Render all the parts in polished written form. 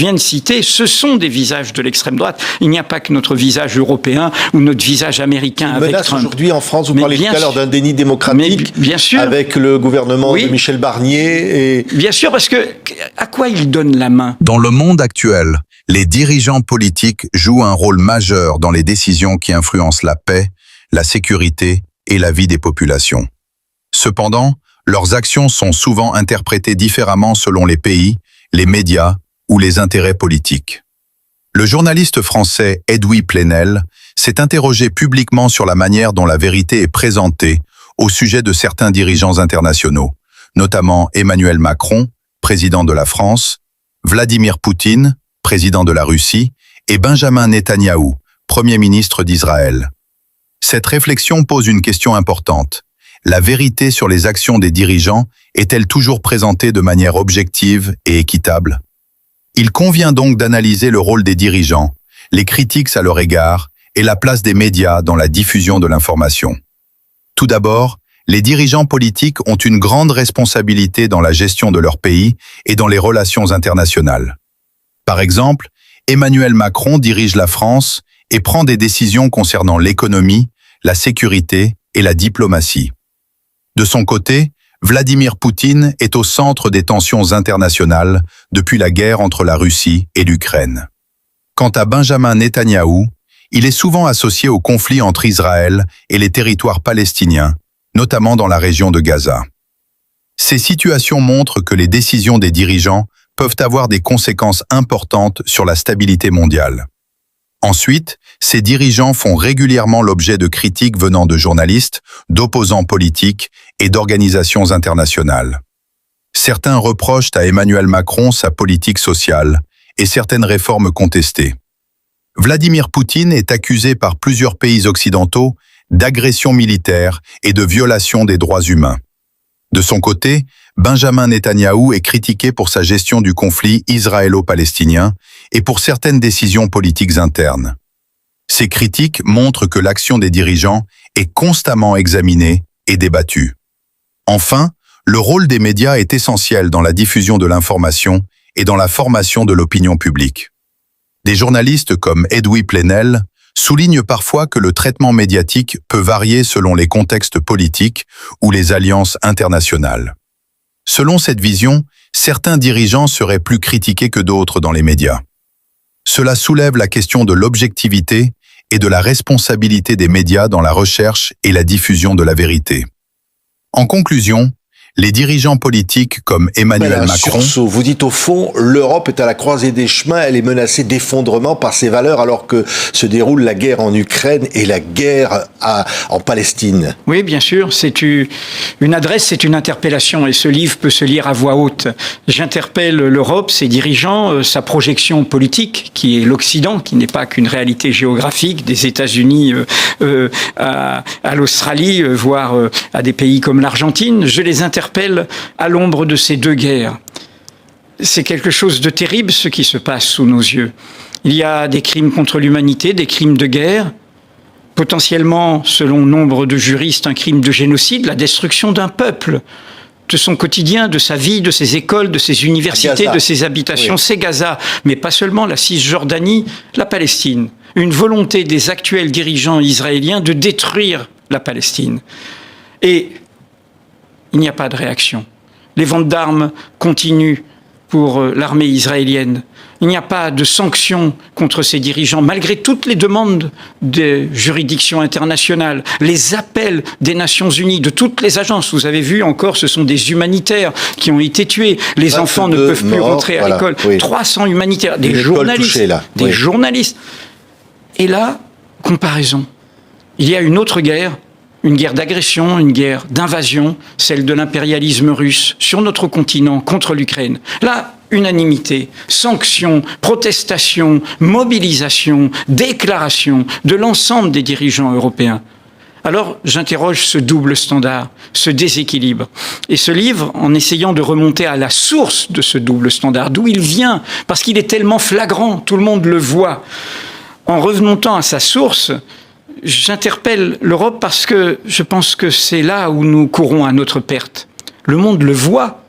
viens de citer, ce sont des visages de l'extrême droite. Il n'y a pas que notre visage européen ou notre visage américain avec Trump. Aujourd'hui en France, vous parlez tout à l'heure d'un déni démocratique bien sûr, avec le gouvernement de Michel Barnier. Et... Bien sûr, parce que à quoi il donne la main ? Dans le monde actuel, les dirigeants politiques jouent un rôle majeur dans les décisions qui influencent la paix, la sécurité et la vie des populations. Cependant, leurs actions sont souvent interprétées différemment selon les pays, les médias ou les intérêts politiques. Le journaliste français Edoui Plenel s'est interrogé publiquement sur la manière dont la vérité est présentée au sujet de certains dirigeants internationaux, notamment Emmanuel Macron, président de la France, Vladimir Poutine, président de la Russie, et Benjamin Netanyahou, Premier ministre d'Israël. Cette réflexion pose une question importante. La vérité sur les actions des dirigeants est-elle toujours présentée de manière objective et équitable ? Il convient donc d'analyser le rôle des dirigeants, les critiques à leur égard et la place des médias dans la diffusion de l'information. Tout d'abord, les dirigeants politiques ont une grande responsabilité dans la gestion de leur pays et dans les relations internationales. Par exemple, Emmanuel Macron dirige la France et prend des décisions concernant l'économie, la sécurité et la diplomatie. De son côté, Vladimir Poutine est au centre des tensions internationales depuis la guerre entre la Russie et l'Ukraine. Quant à Benjamin Netanyahou, il est souvent associé au conflit entre Israël et les territoires palestiniens, notamment dans la région de Gaza. Ces situations montrent que les décisions des dirigeants peuvent avoir des conséquences importantes sur la stabilité mondiale. Ensuite, ces dirigeants font régulièrement l'objet de critiques venant de journalistes, d'opposants politiques et d'organisations internationales. Certains reprochent à Emmanuel Macron sa politique sociale et certaines réformes contestées. Vladimir Poutine est accusé par plusieurs pays occidentaux d'agression militaire et de violation des droits humains. De son côté, Benjamin Netanyahou est critiqué pour sa gestion du conflit israélo-palestinien et pour certaines décisions politiques internes. Ces critiques montrent que l'action des dirigeants est constamment examinée et débattue. Enfin, le rôle des médias est essentiel dans la diffusion de l'information et dans la formation de l'opinion publique. Des journalistes comme Edoui Plenel soulignent parfois que le traitement médiatique peut varier selon les contextes politiques ou les alliances internationales. Selon cette vision, certains dirigeants seraient plus critiqués que d'autres dans les médias. Cela soulève la question de l'objectivité et de la responsabilité des médias dans la recherche et la diffusion de la vérité. En conclusion, les dirigeants politiques comme Emmanuel Macron... Vous dites au fond, l'Europe est à la croisée des chemins, elle est menacée d'effondrement par ses valeurs alors que se déroule la guerre en Ukraine et la guerre en Palestine. Oui, bien sûr, c'est une adresse, c'est une interpellation et ce livre peut se lire à voix haute. J'interpelle l'Europe, ses dirigeants, sa projection politique qui est l'Occident, qui n'est pas qu'une réalité géographique, des États-Unis à l'Australie, voire à des pays comme l'Argentine. Je les interpelle à l'ombre de ces deux guerres. C'est quelque chose de terrible ce qui se passe sous nos yeux. Il y a des crimes contre l'humanité, des crimes de guerre, potentiellement, selon nombre de juristes, un crime de génocide, la destruction d'un peuple, de son quotidien, de sa vie, de ses écoles, de ses universités, de ses habitations. Oui. C'est Gaza, mais pas seulement la Cisjordanie, la Palestine. Une volonté des actuels dirigeants israéliens de détruire la Palestine. Et il n'y a pas de réaction. Les ventes d'armes continuent pour l'armée israélienne. Il n'y a pas de sanctions contre ces dirigeants, malgré toutes les demandes des juridictions internationales, les appels des Nations Unies, de toutes les agences. Vous avez vu encore, ce sont des humanitaires qui ont été tués. Les enfants ne peuvent plus rentrer à l'école. Oui. 300 humanitaires, des journalistes. Touchée, là. Des journalistes. Et là, comparaison. Il y a une autre guerre. Une guerre d'agression, une guerre d'invasion, celle de l'impérialisme russe sur notre continent contre l'Ukraine. Là, unanimité, sanctions, protestations, mobilisation, déclaration de l'ensemble des dirigeants européens. Alors, j'interroge ce double standard, ce déséquilibre. Et ce livre, en essayant de remonter à la source de ce double standard, d'où il vient, parce qu'il est tellement flagrant, tout le monde le voit. En remontant à sa source, j'interpelle l'Europe parce que je pense que c'est là où nous courons à notre perte. Le monde le voit.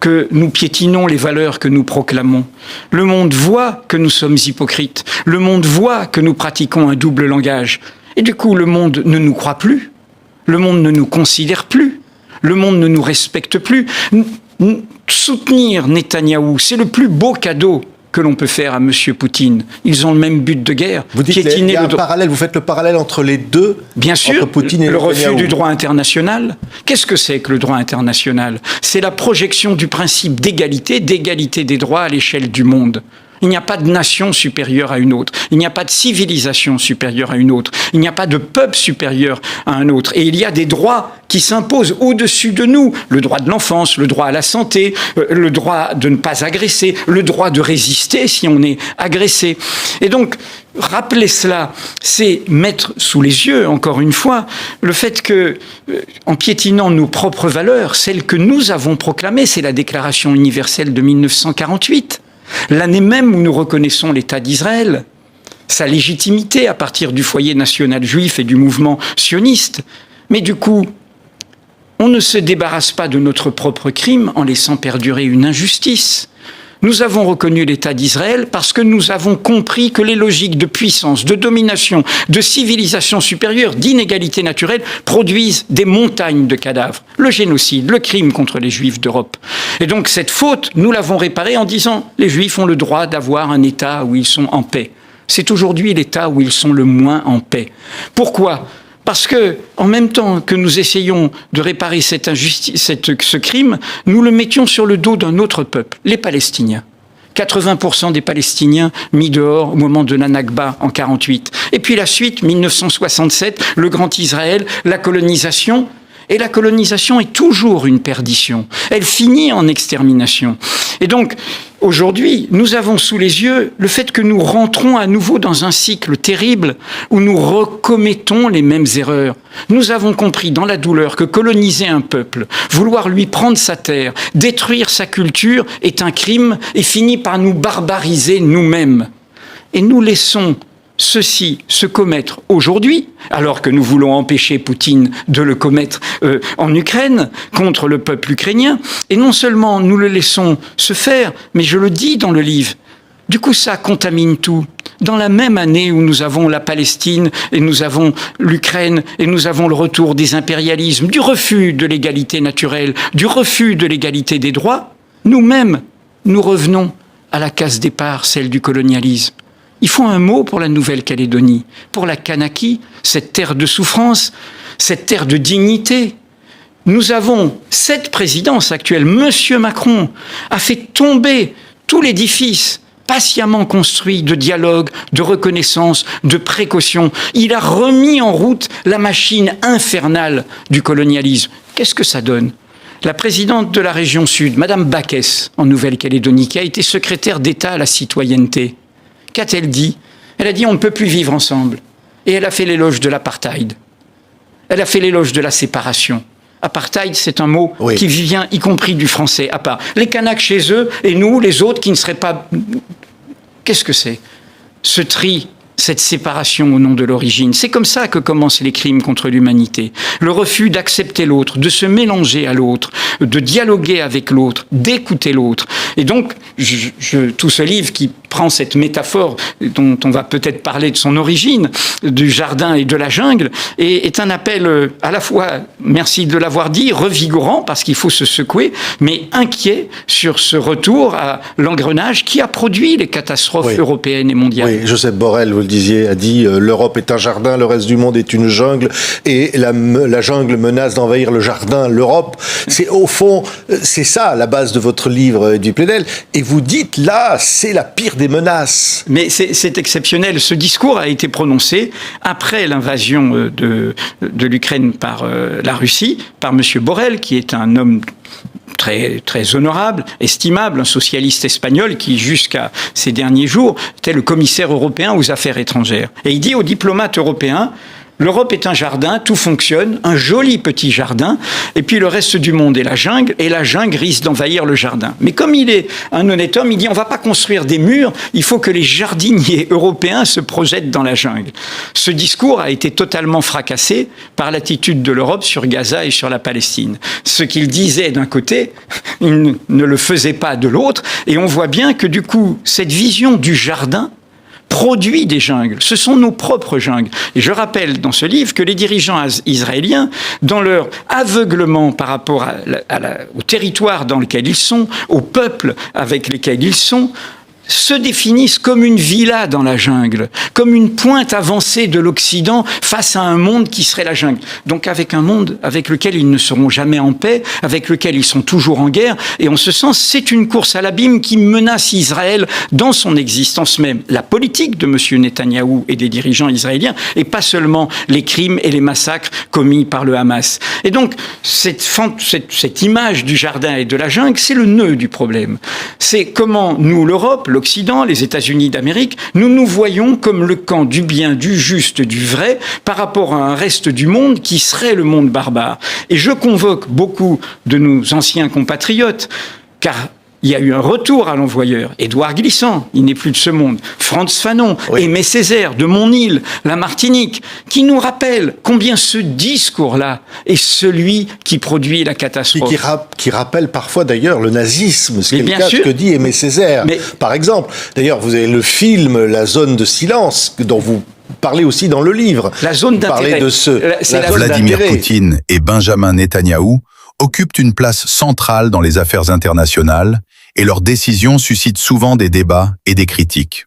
que nous piétinons les valeurs que nous proclamons. Le monde voit que nous sommes hypocrites. Le monde voit que nous pratiquons un double langage. Et du coup, le monde ne nous croit plus. Le monde ne nous considère plus. Le monde ne nous respecte plus. Soutenir Netanyahou, c'est le plus beau cadeau que l'on peut faire à M. Poutine. Ils ont le même but de guerre. Vous dites qu'il y a un parallèle, vous faites le parallèle entre les deux? Bien sûr, entre Poutine et le refus Netanyahou. du droit international. Qu'est-ce que c'est que le droit international? C'est la projection du principe d'égalité des droits à l'échelle du monde. Il n'y a pas de nation supérieure à une autre. Il n'y a pas de civilisation supérieure à une autre. Il n'y a pas de peuple supérieur à un autre. Et il y a des droits qui s'imposent au-dessus de nous. Le droit de l'enfance, le droit à la santé, le droit de ne pas agresser, le droit de résister si on est agressé. Et donc, rappeler cela, c'est mettre sous les yeux, encore une fois, le fait que, en piétinant nos propres valeurs, celles que nous avons proclamées, c'est la Déclaration universelle de 1948. L'année même où nous reconnaissons l'État d'Israël, sa légitimité à partir du foyer national juif et du mouvement sioniste. Mais du coup, on ne se débarrasse pas de notre propre crime en laissant perdurer une injustice. Nous avons reconnu l'État d'Israël parce que nous avons compris que les logiques de puissance, de domination, de civilisation supérieure, d'inégalité naturelle produisent des montagnes de cadavres. Le génocide, le crime contre les Juifs d'Europe. Et donc cette faute, nous l'avons réparée en disant les Juifs ont le droit d'avoir un État où ils sont en paix. C'est aujourd'hui l'État où ils sont le moins en paix. Pourquoi ? Parce que, en même temps que nous essayons de réparer cette injustice, ce crime, nous le mettions sur le dos d'un autre peuple, les Palestiniens. 80% des Palestiniens mis dehors au moment de la Nakba en 48. Et puis la suite, 1967, le Grand Israël, la colonisation. Et la colonisation est toujours une perdition. Elle finit en extermination. Et donc, aujourd'hui, nous avons sous les yeux le fait que nous rentrons à nouveau dans un cycle terrible où nous recommettons les mêmes erreurs. Nous avons compris dans la douleur que coloniser un peuple, vouloir lui prendre sa terre, détruire sa culture est un crime et finit par nous barbariser nous-mêmes. Et nous laissons ceci se commettre aujourd'hui, alors que nous voulons empêcher Poutine de le commettre en Ukraine, contre le peuple ukrainien. Et non seulement nous le laissons se faire, mais je le dis dans le livre, du coup ça contamine tout. Dans la même année où nous avons la Palestine, et nous avons l'Ukraine, et nous avons le retour des impérialismes, du refus de l'égalité naturelle, du refus de l'égalité des droits, nous-mêmes, nous revenons à la case départ, celle du colonialisme. Il faut un mot pour la Nouvelle-Calédonie, pour la Kanaki, cette terre de souffrance, cette terre de dignité. Nous avons cette présidence actuelle, Monsieur Macron, a fait tomber tout l'édifice patiemment construit de dialogue, de reconnaissance, de précaution. Il a remis en route la machine infernale du colonialisme. Qu'est-ce que ça donne ? La présidente de la région Sud, Madame Backès, en Nouvelle-Calédonie, qui a été secrétaire d'État à la citoyenneté, qu'a-t-elle dit ? Elle a dit on ne peut plus vivre ensemble. Et elle a fait l'éloge de l'apartheid. Elle a fait l'éloge de la séparation. Apartheid, c'est un mot qui vient y compris du français à part. Les Kanaks chez eux et nous, les autres qui ne seraient pas... Qu'est-ce que c'est ? Ce tri, cette séparation au nom de l'origine. C'est comme ça que commencent les crimes contre l'humanité. Le refus d'accepter l'autre, de se mélanger à l'autre, de dialoguer avec l'autre, d'écouter l'autre. Et donc, tout ce livre qui prend cette métaphore dont on va peut-être parler de son origine, du jardin et de la jungle, est un appel à la fois, merci de l'avoir dit, revigorant, parce qu'il faut se secouer, mais inquiet sur ce retour à l'engrenage qui a produit les catastrophes européennes et mondiales. Oui, Joseph Borrell, vous le disiez, a dit l'Europe est un jardin, le reste du monde est une jungle, et la jungle menace d'envahir le jardin, l'Europe. C'est au fond, c'est ça la base de votre livre, Edwy Plenel, et vous dites là, c'est la pire des menaces. Mais c'est exceptionnel. Ce discours a été prononcé après l'invasion de l'Ukraine par la Russie, par M. Borrell, qui est un homme très, très honorable, estimable, un socialiste espagnol qui, jusqu'à ces derniers jours, était le commissaire européen aux affaires étrangères. Et il dit aux diplomates européens, L'Europe est un jardin, tout fonctionne, un joli petit jardin, et puis le reste du monde est la jungle risque d'envahir le jardin. Mais comme il est un honnête homme, il dit on ne va pas construire des murs, il faut que les jardiniers européens se projettent dans la jungle. Ce discours a été totalement fracassé par l'attitude de l'Europe sur Gaza et sur la Palestine. Ce qu'il disait d'un côté, il ne le faisait pas de l'autre, et on voit bien que du coup, cette vision du jardin produit des jungles. Ce sont nos propres jungles. Et je rappelle dans ce livre que les dirigeants israéliens, dans leur aveuglement par rapport au territoire dans lequel ils sont, au peuple avec lesquels ils sont, se définissent comme une villa dans la jungle, comme une pointe avancée de l'Occident face à un monde qui serait la jungle. Donc avec un monde avec lequel ils ne seront jamais en paix, avec lequel ils sont toujours en guerre, et en ce sens, c'est une course à l'abîme qui menace Israël dans son existence même. La politique de M. Netanyahou et des dirigeants israéliens, et pas seulement les crimes et les massacres commis par le Hamas. Et donc, cette image du jardin et de la jungle, c'est le nœud du problème. C'est comment nous, l'Europe, l'Occident, les États-Unis d'Amérique, nous nous voyons comme le camp du bien, du juste, du vrai, par rapport à un reste du monde qui serait le monde barbare. Et je convoque beaucoup de nos anciens compatriotes, car il y a eu un retour à l'envoyeur. Édouard Glissant, il n'est plus de ce monde. Frantz Fanon, oui. Aimé Césaire, de Mon-Île, la Martinique, qui nous rappellent combien ce discours-là est celui qui produit la catastrophe. Et qui rappelle parfois d'ailleurs le nazisme, ce que dit Aimé Césaire, par exemple. D'ailleurs, vous avez le film La zone de silence, dont vous parlez aussi dans le livre. La zone d'intérêt. Vladimir Poutine et Benjamin Netanyahou occupent une place centrale dans les affaires internationales et leurs décisions suscitent souvent des débats et des critiques.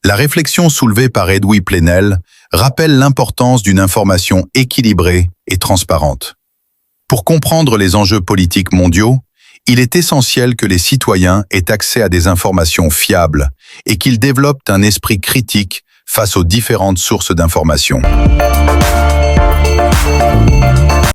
La réflexion soulevée par Edoui Plenel rappelle l'importance d'une information équilibrée et transparente. Pour comprendre les enjeux politiques mondiaux, il est essentiel que les citoyens aient accès à des informations fiables et qu'ils développent un esprit critique face aux différentes sources d'informations.